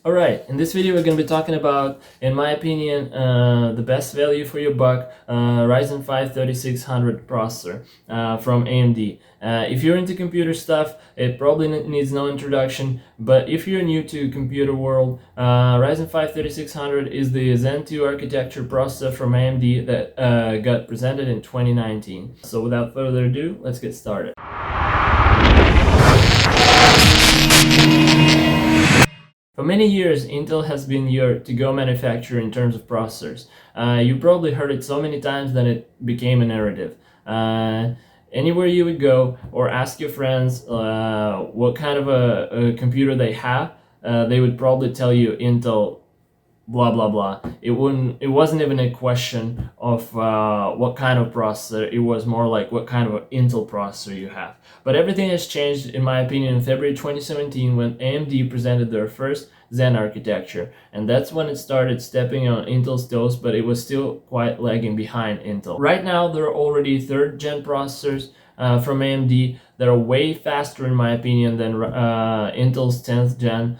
Alright, in this video we're going to be talking about, in my opinion, the best value for your buck, Ryzen 5 3600 processor from AMD. If you're into computer stuff, it probably needs no introduction, but if you're new to computer world, Ryzen 5 3600 is the Zen 2 architecture processor from AMD that got presented in 2019. So without further ado, let's get started. For many years, Intel has been your to-go manufacturer in terms of processors. You probably heard it so many times that it became a narrative. Anywhere you would go or ask your friends what kind of a computer they have, they would probably tell you Intel blah blah blah. It wasn't even a question of what kind of processor. It was more like what kind of an Intel processor you have. But everything has changed, in my opinion, in February 2017 when AMD presented their first Zen architecture, and that's when it started stepping on Intel's toes, but it was still quite lagging behind Intel. Right now there are already third gen processors from AMD that are way faster, in my opinion, than Intel's 10th gen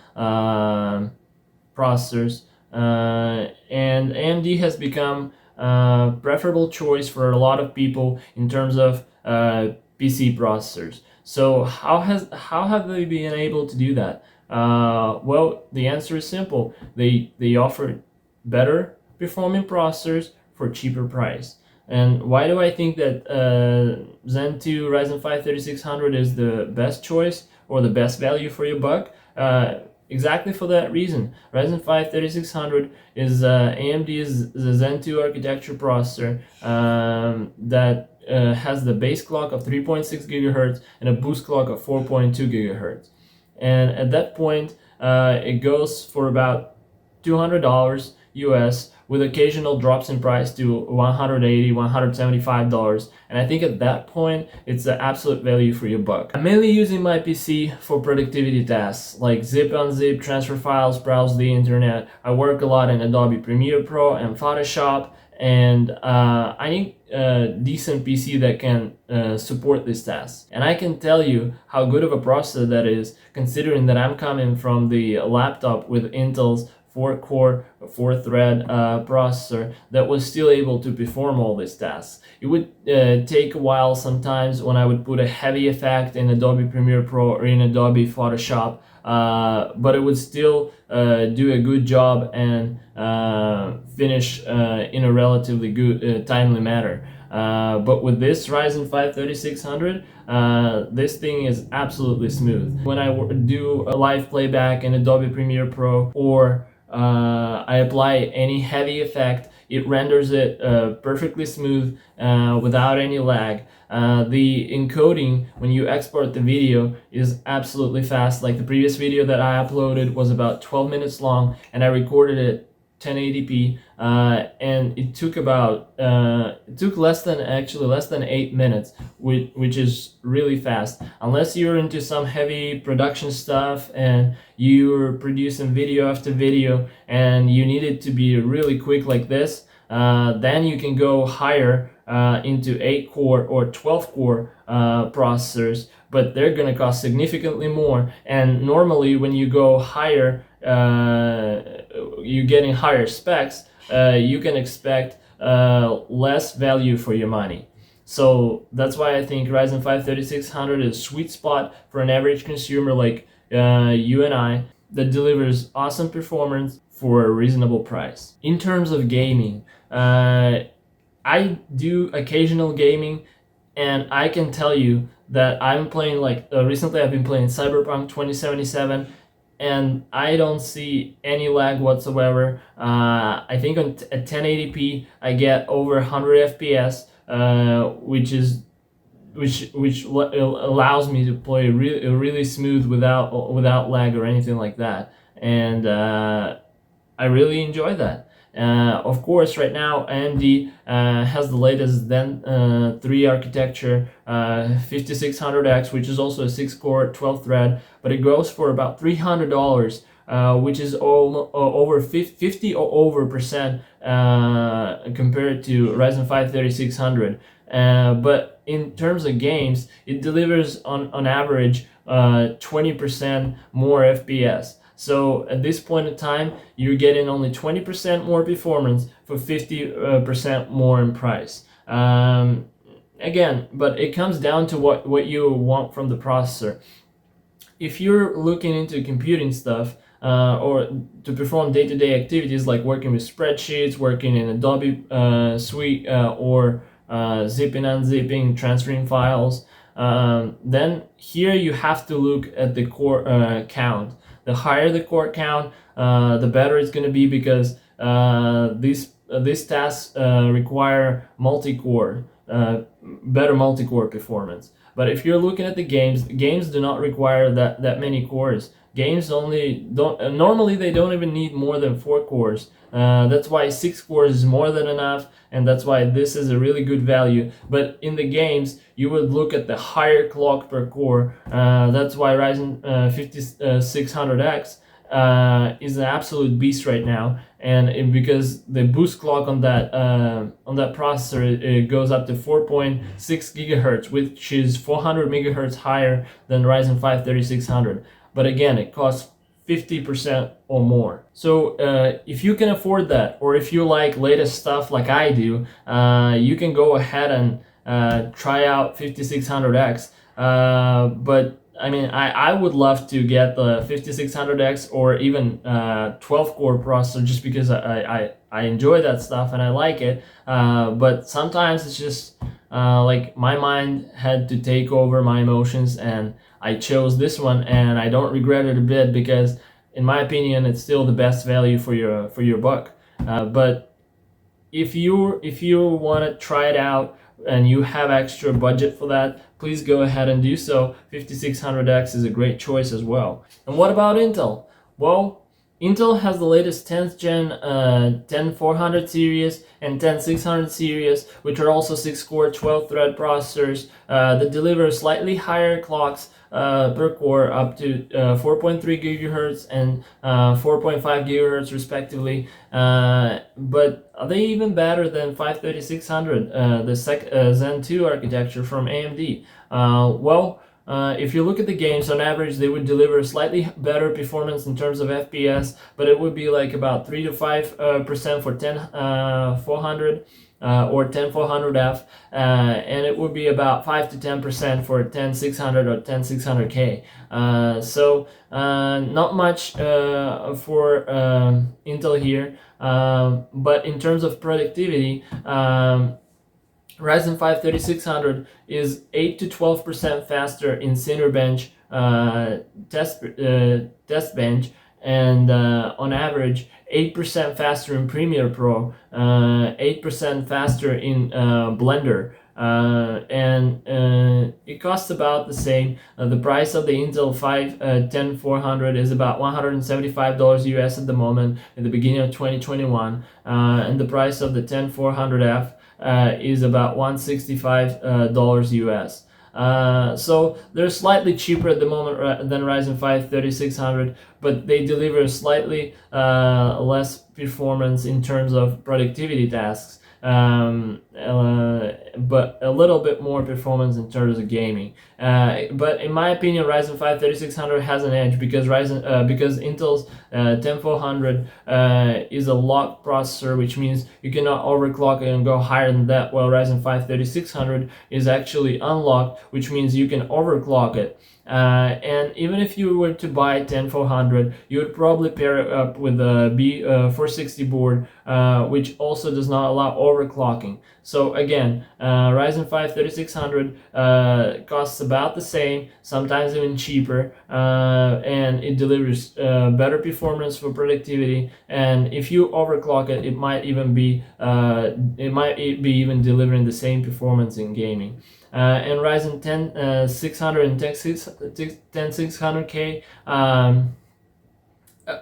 processors. And AMD has become a preferable choice for a lot of people in terms of PC processors. So how have they been able to do that? Well, the answer is simple. They offer better performing processors for cheaper price. And why do I think that Zen 2 Ryzen 5 3600 is the best choice or the best value for your buck? Exactly for that reason. Ryzen 5 3600 is AMD's Zen 2 architecture processor that has the base clock of 3.6 GHz and a boost clock of 4.2 GHz. And at that point, it goes for about $200 US, with occasional drops in price to $180, $175, and I think at that point it's the absolute value for your buck. I'm mainly using my PC for productivity tasks like zip unzip, transfer files, browse the internet. I work a lot in Adobe Premiere Pro and Photoshop, and I need a decent PC that can support these tasks. And I can tell you how good of a processor that is, considering that I'm coming from the laptop with Intel's 4-core, 4-thread processor that was still able to perform all these tasks. It would take a while sometimes when I would put a heavy effect in Adobe Premiere Pro or in Adobe Photoshop, but it would still do a good job and finish in a relatively good, timely manner. But with this Ryzen 5 3600, this thing is absolutely smooth. When I do a live playback in Adobe Premiere Pro, or I apply any heavy effect, it renders it perfectly smooth without any lag. The encoding when you export the video is absolutely fast. Like the previous video that I uploaded was about 12 minutes long, and I recorded it 1080p, and it took about less than 8 minutes, which is really fast. Unless you're into some heavy production stuff and you're producing video after video and you need it to be really quick like this, then you can go higher into 8-core or 12-core processors, but they're gonna cost significantly more. And normally when you go higher, you're getting higher specs, you can expect less value for your money. So that's why I think Ryzen 5 3600 is a sweet spot for an average consumer like you and I, that delivers awesome performance for a reasonable price. In terms of gaming, I do occasional gaming, and I can tell you that I'm playing, like recently I've been playing Cyberpunk 2077, and I don't see any lag whatsoever. I think at 1080p I get over 100 FPS, which allows me to play really smooth without lag or anything like that, and I really enjoy that. Of course, right now AMD has the latest Zen 3 architecture, 5600X, which is also a 6-core 12-thread, but it goes for about $300, which is over 50 or over percent compared to Ryzen 5 3600. But in terms of games, it delivers on average 20% more FPS. So at this point in time, you're getting only 20% more performance for 50% more in price. Again, but it comes down to what you want from the processor. If you're looking into computing stuff, or to perform day-to-day activities like working with spreadsheets, working in Adobe Suite, or zipping, unzipping, transferring files, then here you have to look at the core count. The higher the core count, the better it's going to be, because these tasks require multi-core, better multi-core performance. But if you're looking at the games do not require that many cores. Games only don't normally they don't even need more than 4 cores. That's why 6 cores is more than enough, and that's why this is a really good value. But in the games, you would look at the higher clock per core. That's why Ryzen 5600X is an absolute beast right now, and because the boost clock on that processor, it goes up to 4.6 gigahertz, which is 400 megahertz higher than Ryzen 5 3600. But again, it costs 50% or more. So if you can afford that, or if you like latest stuff like I do, you can go ahead and try out 5600X. But I mean, I would love to get the 5600X or even 12-core processor, just because I enjoy that stuff and I like it. But sometimes it's just like my mind had to take over my emotions, and I chose this one, and I don't regret it a bit, because in my opinion it's still the best value for your buck. But if you want to try it out and you have extra budget for that, please go ahead and do so. 5600X is a great choice as well. And what about Intel? Well, Intel has the latest 10th gen 10400 series and 10600 series, which are also 6-core 12-thread processors that deliver slightly higher clocks per core, up to 4.3 gigahertz and 4.5 gigahertz respectively. But are they even better than 53600, the Zen 2 architecture from AMD? Well, if you look at the games, on average they would deliver slightly better performance in terms of FPS, but it would be like about 3 to 5% for 10400 or 10400F, and it would be about 5 to 10% for 10600 or 10600K. So not much for Intel here, but in terms of productivity, Ryzen 5 3600 is 8 to 12% faster in Cinebench test bench, and on average 8% faster in Premiere Pro, 8% faster in Blender, and it costs about the same. The price of the Intel 10400 is about $175 US at the moment, at the beginning of 2021, and the price of the 10400F is about $165 US. So they're slightly cheaper at the moment than Ryzen 5 3600, but they deliver slightly less performance in terms of productivity tasks, but a little bit more performance in terms of gaming. But in my opinion, Ryzen 5 3600 has an edge, because because Intel's 10400 is a locked processor, which means you cannot overclock it and go higher than that, while Ryzen 5 3600 is actually unlocked, which means you can overclock it. And even if you were to buy 10400, you would probably pair it up with a B460 board, which also does not allow overclocking. So again, Ryzen 5 3600 costs about the same, sometimes even cheaper, and it delivers better performance for productivity. And if you overclock it, it might even be even delivering the same performance in gaming. And Ryzen 600 and 10600K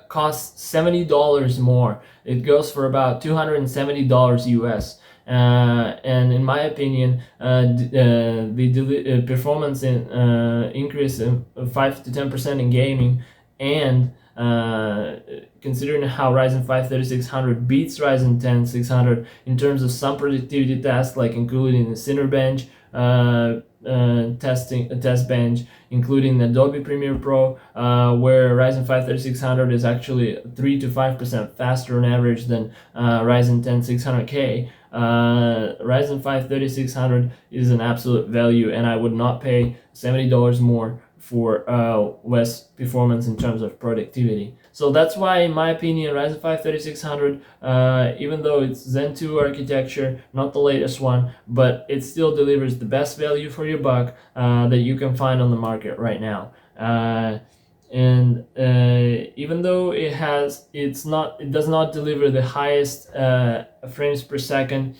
costs $70 more. It goes for about $270 US. And in my opinion, the performance increase of 5 to 10% in gaming, and considering how Ryzen 5 3600 beats Ryzen 600 in terms of some productivity tasks, like including the Cinebench, test bench, including Adobe Premiere Pro, where Ryzen 5 3600 is actually 3 to 5% faster on average than Ryzen 10 600K. Ryzen 5 3600 is an absolute value, and I would not pay $70 more for less performance in terms of productivity. So that's why, in my opinion, Ryzen 5 3600, even though it's Zen 2 architecture, not the latest one, but it still delivers the best value for your buck that you can find on the market right now. And even though it does not deliver the highest frames per second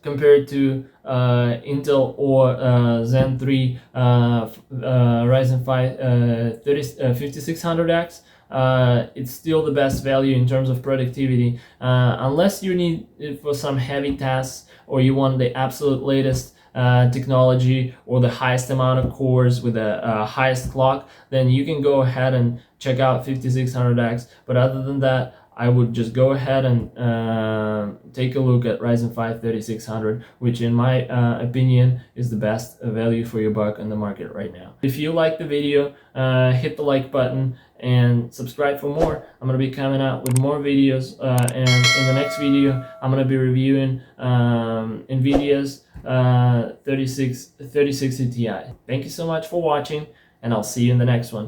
compared to Intel or Zen 3 Ryzen 5 5600X, it's still the best value in terms of productivity, unless you need it for some heavy tasks or you want the absolute latest technology or the highest amount of cores with the highest clock. Then you can go ahead and check out 5600X. But other than that, I would just go ahead and take a look at Ryzen 5 3600, which in my opinion is the best value for your buck on the market right now. If you like the video, hit the like button and subscribe for more. I'm going to be coming out with more videos, and in the next video I'm going to be reviewing NVIDIA's 3060 Ti. Thank you so much for watching, and I'll see you in the next one.